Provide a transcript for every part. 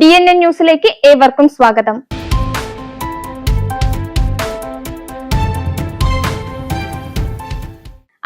DNN ന്യൂസിലേക്ക് ഏവർക്കും സ്വാഗതം.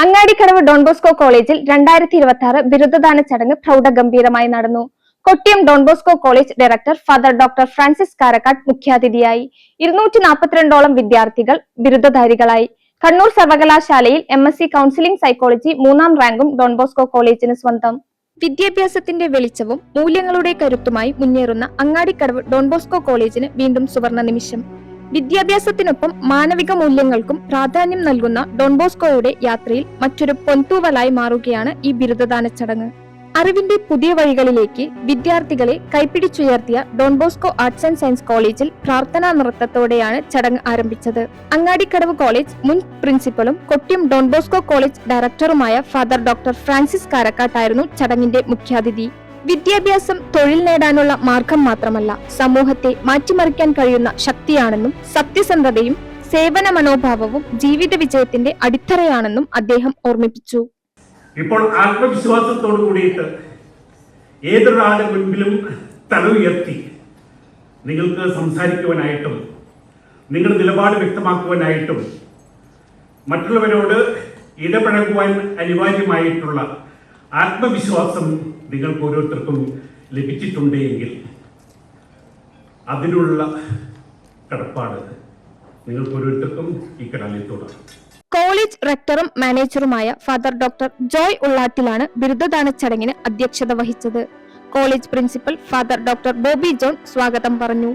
അങ്ങാടിക്കടവ് ഡോൺ ബോസ്കോ കോളേജിൽ 2026 ബിരുദദാന ചടങ്ങ് പ്രൗഢഗംഭീരമായി നടന്നു. Kottiyam Don Bosco college director father doctor Francis Karakkad മുഖ്യാതിഥിയായി. 242ഓളം വിദ്യാർത്ഥികൾ ബിരുദധാരികളായി. കണ്ണൂർ സർവകലാശാലയിൽ MSc കൗൺസിലിംഗ് സൈക്കോളജി 3ാം റാങ്കും ഡോൺ ബോസ്കോ കോളേജിന് സ്വന്തം. വിദ്യാഭ്യാസത്തിന്റെ വെളിച്ചവും മൂല്യങ്ങളുടെ കരുത്തുമായി മുന്നേറുന്ന അങ്ങാടിക്കടവ് ഡോൺ ബോസ്കോ കോളേജിന് വീണ്ടും സുവർണ നിമിഷം. വിദ്യാഭ്യാസത്തിനൊപ്പം മാനവിക മൂല്യങ്ങൾക്കും പ്രാധാന്യം നൽകുന്ന ഡോൺ ബോസ്കോയുടെ യാത്രയിൽ മറ്റൊരു പൊൻതൂവലായി മാറുകയാണ് ഈ ബിരുദദാന ചടങ്ങ്. അറിവിന്റെ പുതിയ വഴികളിലേക്ക് വിദ്യാർത്ഥികളെ കൈപ്പിടിച്ചുയർത്തിയ Don Bosco arts and science കോളേജിൽ പ്രാർത്ഥനാ നൃത്തത്തോടെയാണ് ചടങ്ങ് ആരംഭിച്ചത്. അങ്ങാടിക്കടവ് കോളേജ് മുൻ പ്രിൻസിപ്പലും കൊട്ടിയം ഡോൺ ബോസ്കോ കോളേജ് ഡയറക്ടറുമായ ഫാദർ ഡോക്ടർ ഫ്രാൻസിസ് കാരക്കാട്ടായിരുന്നു ചടങ്ങിന്റെ മുഖ്യാതിഥി. വിദ്യാഭ്യാസം തൊഴിൽ നേടാനുള്ള മാർഗം മാത്രമല്ല, സമൂഹത്തെ മാറ്റിമറിക്കാൻ കഴിയുന്ന ശക്തിയാണെന്നും സത്യസന്ധതയും സേവന മനോഭാവവും ജീവിത വിജയത്തിന്റെ അടിത്തറയാണെന്നും അദ്ദേഹം ഓർമ്മിപ്പിച്ചു. ഇപ്പോൾ ആത്മവിശ്വാസത്തോടു കൂടിയിട്ട് ഏതൊരാളുടെ മുൻപിലും തല ഉയർത്തി നിങ്ങൾക്ക് സംസാരിക്കുവാനായിട്ടും നിങ്ങളുടെ നിലപാട് വ്യക്തമാക്കുവാനായിട്ടും മറ്റുള്ളവരോട് ഇടപഴകുവാൻ അനിവാര്യമായിട്ടുള്ള ആത്മവിശ്വാസം നിങ്ങൾക്ക് ഓരോരുത്തർക്കും ലഭിച്ചിട്ടുണ്ടെങ്കിൽ അതിനുള്ള കടപ്പാട് നിങ്ങൾക്ക് ഓരോരുത്തർക്കും ഈ കലാലയത്തോടാണ്. കോളേജ് റെക്ടറും മാനേജറുമായ ഫാദർ ഡോക്ടർ ജോയ് ഉള്ളാട്ടിലാണ് ബിരുദദാന ചടങ്ങിന് അധ്യക്ഷത വഹിച്ചത്. College principal father doctor Bobby John സ്വാഗതം പറഞ്ഞു.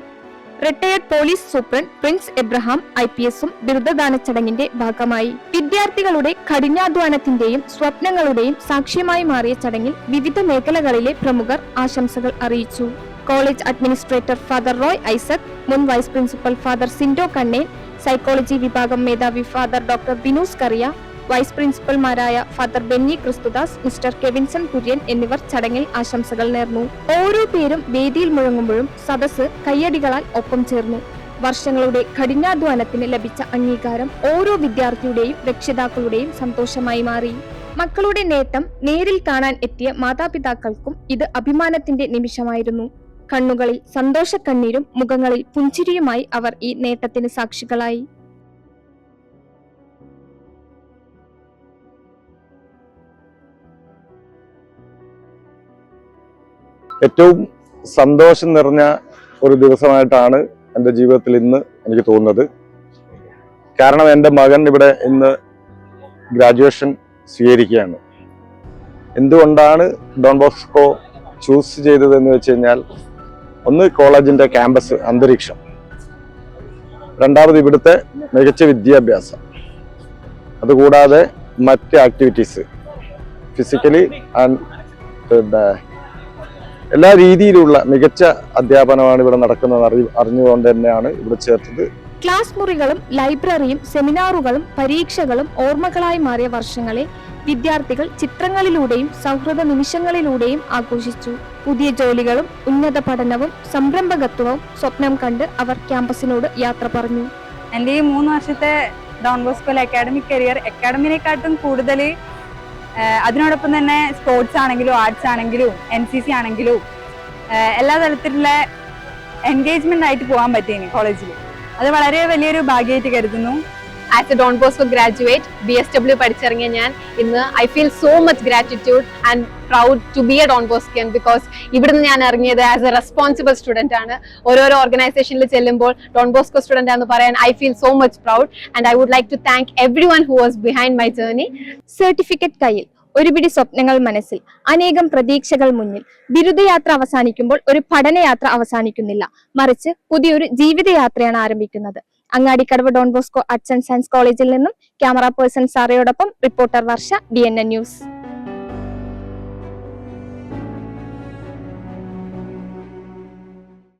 Retired police superintendent Prince Abraham IPSഉം ബിരുദദാന ചടങ്ങിന്റെ ഭാഗമായി. വിദ്യാർത്ഥികളുടെ കഠിനാധ്വാനത്തിന്റെയും സ്വപ്നങ്ങളുടെയും സാക്ഷ്യമായി മാറിയ ചടങ്ങിൽ വിവിധ മേഖലകളിലെ പ്രമുഖർ ആശംസകൾ അറിയിച്ചു. College administrator father Roy Isaac, മുൻ vice principal father Sindo Kannen, psychology വിഭാഗം മേധാവി father doctor Binoos Kariya, vice പ്രിൻസിപ്പൽമാരായ father Benny Kristudas, mister Kevinson Kurian എന്നിവർ ചടങ്ങിൽ ആശംസകൾ നേർന്നു. ഓരോ പേരും വേദിയിൽ മുഴങ്ങുമ്പോഴും സദസ്സ് കയ്യടികളാൽ ഒപ്പം ചേർന്നു. വർഷങ്ങളുടെ കഠിനാധ്വാനത്തിന് ലഭിച്ച അംഗീകാരം ഓരോ വിദ്യാർത്ഥിയുടെയും രക്ഷിതാക്കളുടെയും സന്തോഷമായി മാറി. മക്കളുടെ നേട്ടം നേരിൽ കാണാൻ എത്തിയ മാതാപിതാക്കൾക്കും ഇത് അഭിമാനത്തിന്റെ നിമിഷമായിരുന്നു. കണ്ണുകളിൽ സന്തോഷക്കണ്ണീരും മുഖങ്ങളിൽ പുഞ്ചിരിയുമായി അവർ ഈ നേട്ടത്തിന് സാക്ഷികളായി. ഏറ്റവും സന്തോഷം നിറഞ്ഞ ഒരു ദിവസമായിട്ടാണ് എൻ്റെ ജീവിതത്തിൽ ഇന്ന് എനിക്ക് തോന്നുന്നത്. കാരണം എൻ്റെ മകൻ ഇവിടെ ഇന്ന് ഗ്രാജുവേഷൻ സ്വീകരിക്കുകയാണ്. എന്തുകൊണ്ടാണ് ഡോൺ ബോസ്കോ ചൂസ് ചെയ്തതെന്ന് വെച്ച് കഴിഞ്ഞാൽ, ഒന്ന് കോളേജിന്റെ ക്യാമ്പസ് അന്തരീക്ഷം, രണ്ടാമത് ഇവിടുത്തെ മികച്ച വിദ്യാഭ്യാസം, അതുകൂടാതെ മറ്റ് ആക്ടിവിറ്റീസ്, ഫിസിക്കലി ആൻഡ് എല്ലാ രീതിയിലുള്ള മികച്ച അധ്യാപനമാണ് ഇവിടെ നടക്കുന്നത് അറിഞ്ഞുകൊണ്ട് തന്നെയാണ് ഇവിടെ ചേർത്തത്. ക്ലാസ് മുറികളും ലൈബ്രറിയും സെമിനാറുകളും പരീക്ഷകളും ഓർമ്മകളായി മാറിയ വർഷങ്ങളെ വിദ്യാർത്ഥികൾ ചിത്രങ്ങളിലൂടെയും സൗഹൃദ നിമിഷങ്ങളിലൂടെയും ആഘോഷിച്ചു. പുതിയ ജോലികളും ഉന്നത പഠനവും സംരംഭകത്വവും സ്വപ്നം കണ്ട് അവർ ക്യാമ്പസിനോട് യാത്ര പറഞ്ഞു. എൻ്റെ ഈ 3 വർഷത്തെ ഡോൺ ബോസ്കോയിലെ അക്കാഡമിക് കരിയർ അക്കാഡമിനെക്കാട്ടും കൂടുതൽ അതിനോടൊപ്പം തന്നെ സ്പോർട്സ് ആണെങ്കിലും ആർട്സ് ആണെങ്കിലും NCC ആണെങ്കിലും എല്ലാ തരത്തിലുള്ള എൻഗേജ്മെന്റ് ആയിട്ട് പോകാൻ പറ്റിയിന് കോളേജിൽ. അത് വളരെ വലിയൊരു ഭാഗ്യമായിട്ട് കരുതുന്നു. As a Don Bosco graduate, BSW പഠിച്ചിറങ്ങിയ ഞാൻ ഇന്ന് I feel so much gratitude and proud to be a Don Boscan because ഇവിടുന്ന് ഞാൻ ഇറങ്ങിയത് ആസ് എ റെസ്പോൺസിബിൾ സ്റ്റുഡന്റ് ആണ്. ഓരോരോ ഓർഗനൈസേഷനിൽ ചെല്ലുമ്പോൾ ഡോൺ ബോസ്കോ സ്റ്റുഡന്റ് ആണെന്ന് പറയാൻ I feel so much proud and I would like to thank everyone who was behind my journey. Certificate കയ്യിൽ, ഒരുപിടി സ്വപ്നങ്ങൾ മനസ്സിൽ, അനേകം പ്രതീക്ഷകൾ മുന്നിൽ. ബിരുദയാത്ര അവസാനിക്കുമ്പോൾ ഒരു പഠനയാത്ര അവസാനിക്കുന്നില്ല, മറിച്ച് പുതിയൊരു ജീവിതയാത്രയാണ് ആരംഭിക്കുന്നത്. Angadikkadavu Don Bosco arts and science കോളേജിൽ നിന്നും ക്യാമറ പേഴ്സൺ സാറയോടൊപ്പം റിപ്പോർട്ടർ വർഷ, DNN ന്യൂസ്.